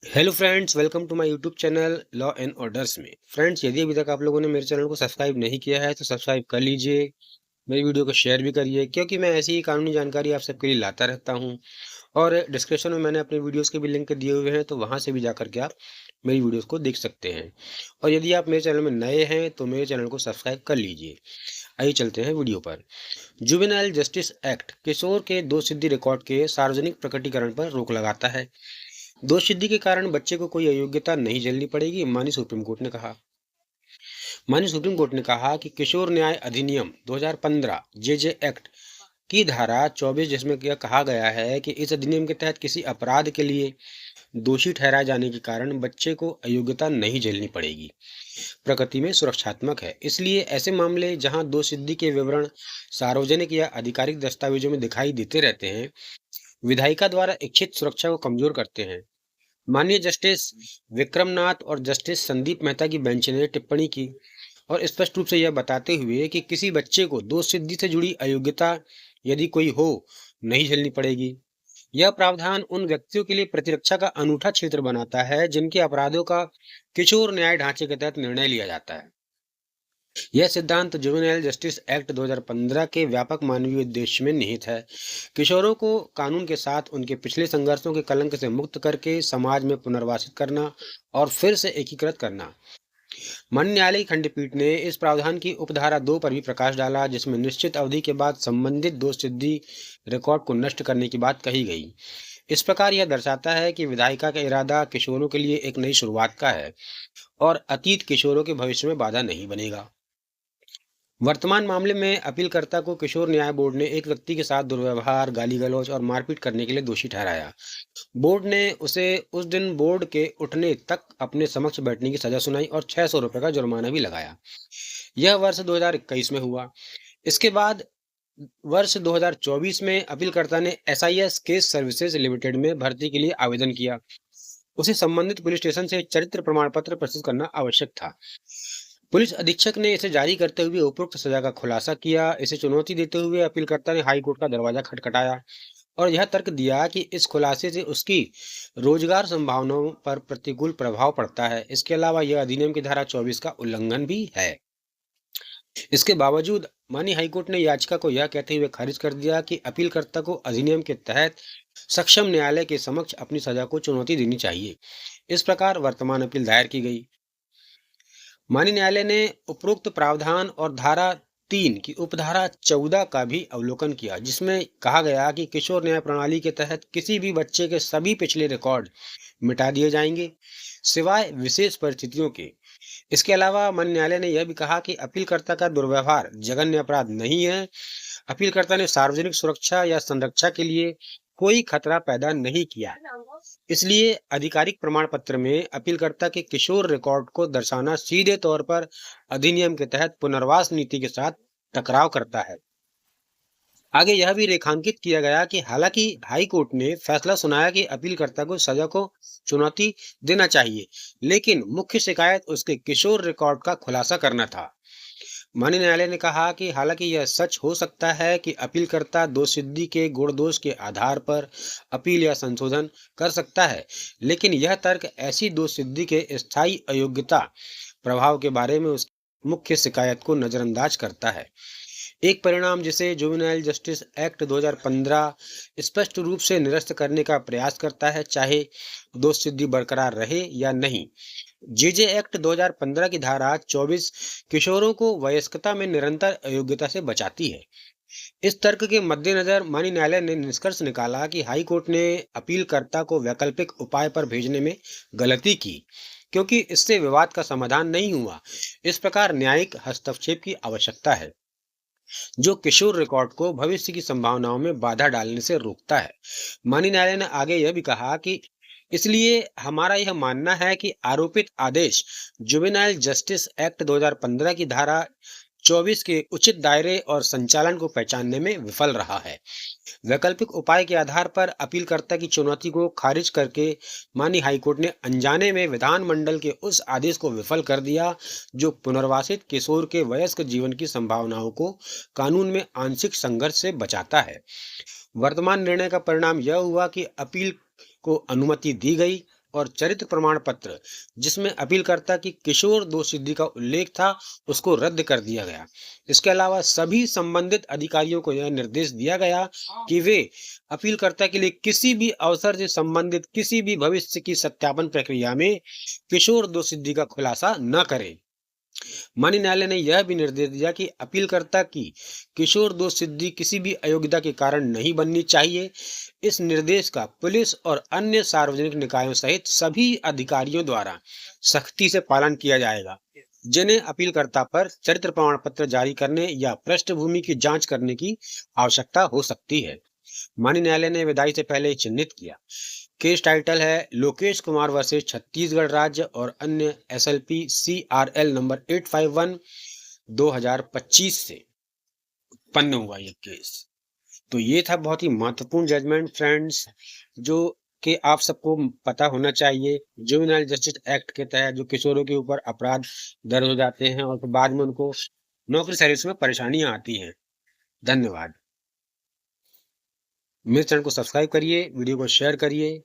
Hello friends, welcome to my YouTube channel law and orders में। Friends, यदि अभी तक आप लोगों ने मेरे चैनल को सब्सक्राइब नहीं किया है तो सब्सक्राइब कर लीजिए। मेरी वीडियो को शेयर भी करिए क्योंकि मैं ऐसी ही कानूनी जानकारी आप सबके लिए लाता रहता हूं। और डिस्क्रिप्शन में मैंने अपने वीडियोस के भी लिंक दिए हुए हैं, तो वहां से भी जाकर के आप मेरी वीडियोस को देख सकते हैं। और यदि आप मेरे चैनल में नए हैं तो मेरे चैनल को सब्सक्राइब कर लीजिए। आइए चलते हैं वीडियो पर। जुवेनाइल जस्टिस एक्ट किशोर के दोषसिद्धि रिकॉर्ड के सार्वजनिक प्रकटीकरण पर रोक लगाता है। दोषसिद्धि के कारण बच्चे को कोई अयोग्यता नहीं झेलनी पड़ेगी, माननीय सुप्रीम कोर्ट ने कहा। माननीय सुप्रीम कोर्ट ने कहा कि किशोर न्याय अधिनियम 2015 जेजे एक्ट की धारा 24, जिसमें यह कहा गया है कि इस अधिनियम के तहत किसी अपराध के लिए दोषी ठहराए जाने के कारण बच्चे को अयोग्यता नहीं झेलनी पड़ेगी, प्रकृति में सुरक्षात्मक है। इसलिए ऐसे मामले जहां दोषसिद्धि के विवरण सार्वजनिक या आधिकारिक दस्तावेजों में दिखाई देते रहते हैं, विधायिका द्वारा इच्छित सुरक्षा को कमजोर करते हैं। माननीय जस्टिस विक्रमनाथ और जस्टिस संदीप मेहता की बेंच ने टिप्पणी की और स्पष्ट रूप से यह बताते हुए कि किसी बच्चे को दोष सिद्धि से जुड़ी अयोग्यता यदि कोई हो, नहीं झेलनी पड़ेगी। यह प्रावधान उन व्यक्तियों के लिए प्रतिरक्षा का अनूठा क्षेत्र बनाता है जिनके अपराधों का किशोर न्याय ढांचे के तहत निर्णय लिया जाता है। यह सिद्धांत जुवेनाइल जस्टिस एक्ट 2015 के व्यापक मानवीय उद्देश्य में निहित है। किशोरों को कानून के साथ उनके पिछले संघर्षों के कलंक से मुक्त करके समाज में पुनर्वासित करना और फिर से एकीकृत करना। माननीय न्यायालय की खंडपीठ ने इस प्रावधान की उपधारा 2 पर भी प्रकाश डाला, जिसमें निश्चित अवधि के बाद संबंधित दोष सिद्धि रिकॉर्ड को नष्ट करने की बात कही गई। इस प्रकार यह दर्शाता है कि विधायिका का इरादा किशोरों के लिए एक नई शुरुआत का है और अतीत किशोरों के भविष्य में बाधा नहीं बनेगा। वर्तमान मामले में अपीलकर्ता को किशोर न्याय बोर्ड ने एक व्यक्ति के साथ दुर्व्यवहार, गाली गलौज और मारपीट करने के लिए दोषी ठहराया। बोर्ड ने उसे उस दिन बोर्ड के उठने तक अपने समक्ष बैठने की सजा सुनाई और 600 रुपए का जुर्माना भी लगाया। यह वर्ष 2021 में हुआ। इसके बाद वर्ष 2024 में अपीलकर्ता ने एसआईएस केस सर्विसेज लिमिटेड में भर्ती के लिए आवेदन किया। उसे संबंधित पुलिस स्टेशन से चरित्र प्रमाण पत्र प्रस्तुत करना आवश्यक था। पुलिस अधीक्षक ने इसे जारी करते हुए उपरोक्त सजा का खुलासा किया। इसे चुनौती देते हुए अपीलकर्ता ने हाई कोर्ट का दरवाजा खटखटाया और यह तर्क दिया कि इस खुलासे से उसकी रोजगार संभावनाओं पर प्रतिकूल प्रभाव पड़ता है। इसके अलावा यह अधिनियम की धारा 24 का उल्लंघन भी है। इसके बावजूद माननीय हाईकोर्ट ने याचिका को यह कहते हुए खारिज कर दिया कि अपीलकर्ता को अधिनियम के तहत सक्षम न्यायालय के समक्ष अपनी सजा को चुनौती देनी चाहिए। इस प्रकार वर्तमान अपील दायर की गई। माननीय न्यायालय ने उपरोक्त प्रावधान और धारा 3 की उपधारा 14 का भी अवलोकन किया, जिसमें कहा गया कि किशोर न्याय प्रणाली के तहत किसी भी बच्चे के सभी पिछले रिकॉर्ड मिटा दिए जाएंगे, सिवाय विशेष परिस्थितियों के। इसके अलावा माननीय न्यायालय ने यह भी कहा कि अपीलकर्ता का दुर्व्यवहार जघन्य अपराध नहीं है। अपीलकर्ता ने सार्वजनिक सुरक्षा या संरक्षा के लिए कोई खतरा पैदा नहीं किया। इसलिए आधिकारिक प्रमाण पत्र में अपीलकर्ता के किशोर रिकॉर्ड को दर्शाना सीधे तौर पर अधिनियम के तहत पुनर्वास नीति के साथ टकराव करता है। आगे यह भी रेखांकित किया गया कि हालांकि हाई कोर्ट ने फैसला सुनाया कि अपीलकर्ता को सजा को चुनौती देना चाहिए, लेकिन मुख्य शिकायत उसके किशोर रिकॉर्ड का खुलासा करना था। माननीय न्यायालय ने कहा कि हालांकि यह सच हो सकता है कि अपीलकर्ता दोषसिद्धि के गुण दोष के आधार पर अपील या संशोधन कर सकता है, लेकिन यह तर्क ऐसी दोषसिद्धि के स्थायी अयोग्यता प्रभाव के बारे में उसकी मुख्य शिकायत को नजरअंदाज करता है। एक परिणाम जिसे जुवेनाइल जस्टिस एक्ट 2015 स्पष्ट रूप से निरस्त करने का प्रयास करता है, चाहे दोष सिद्धि बरकरार रहे या नहीं। जेजे एक्ट 2015 की धारा 24 किशोरों को वयस्कता में निरंतर अयोग्यता से बचाती है। इस तर्क के मद्देनजर माननीय न्यायालय ने निष्कर्ष निकाला कि हाई कोर्ट ने अपीलकर्ता को वैकल्पिक उपाय पर भेजने में गलती की, क्योंकि इससे विवाद का समाधान नहीं हुआ। इस प्रकार न्यायिक हस्तक्षेप की आवश्यकता है, जो किशोर रिकॉर्ड को भविष्य की संभावनाओं में बाधा डालने से रोकता है। माननीय न्यायालय ने आगे यह भी कहा कि इसलिए हमारा यह मानना है कि आरोपित आदेश जुवेनाइल जस्टिस एक्ट 2015 की धारा 24 के उचित दायरे और संचालन को पहचानने में विफल रहा है। वैकल्पिक उपाय के आधार पर अपीलकर्ता की चुनौती को खारिज करके माननीय हाईकोर्ट ने अनजाने में विधानमंडल के उस आदेश को विफल कर दिया, जो पुनर्वासित किशोर के वयस्क जीवन की संभावनाओं को कानून में आंशिक संघर्ष से बचाता है। वर्तमान निर्णय का परिणाम यह हुआ कि अपील को अनुमति दी गई, और चरित्र प्रमाण पत्र जिसमें अपीलकर्ता की किशोर दोषसिद्धि का उल्लेख था, उसको रद्द कर दिया गया। इसके अलावा सभी संबंधित अधिकारियों को यह निर्देश दिया गया कि वे अपीलकर्ता के लिए किसी भी अवसर से संबंधित किसी भी भविष्य की सत्यापन प्रक्रिया में किशोर दोषसिद्धि का खुलासा न करें। माननीय न्यायालय ने यह भी निर्देश दिया कि अपीलकर्ता की किशोर दोषसिद्धि किसी भी अयोग्यता के कारण नहीं बननी चाहिए। इस निर्देश का पुलिस और अन्य सार्वजनिक निकायों सहित सभी अधिकारियों द्वारा सख्ती से पालन किया जाएगा, जिन्हें अपीलकर्ता पर चरित्र प्रमाण पत्र जारी करने या पृष्ठभूमि की जांच करने की आवश्यकता हो सकती है। माननीय न्यायालय ने विदाई से पहले चिन्हित किया। केस टाइटल है लोकेश कुमार वर्सेस छत्तीसगढ़ राज्य और अन्य SLP CRL नंबर 851 2025 से उत्पन्न हुआ ये केस। तो ये था बहुत ही महत्वपूर्ण जजमेंट फ्रेंड्स, जो कि आप सबको पता होना चाहिए। जुवेनाइल जस्टिस एक्ट के तहत जो किशोरों के ऊपर अपराध दर्ज हो जाते हैं और फिर बाद में उनको नौकरी सर्विस में परेशानियां आती हैं। धन्यवाद। मेरे चैनल को सब्सक्राइब करिए, वीडियो को शेयर करिए।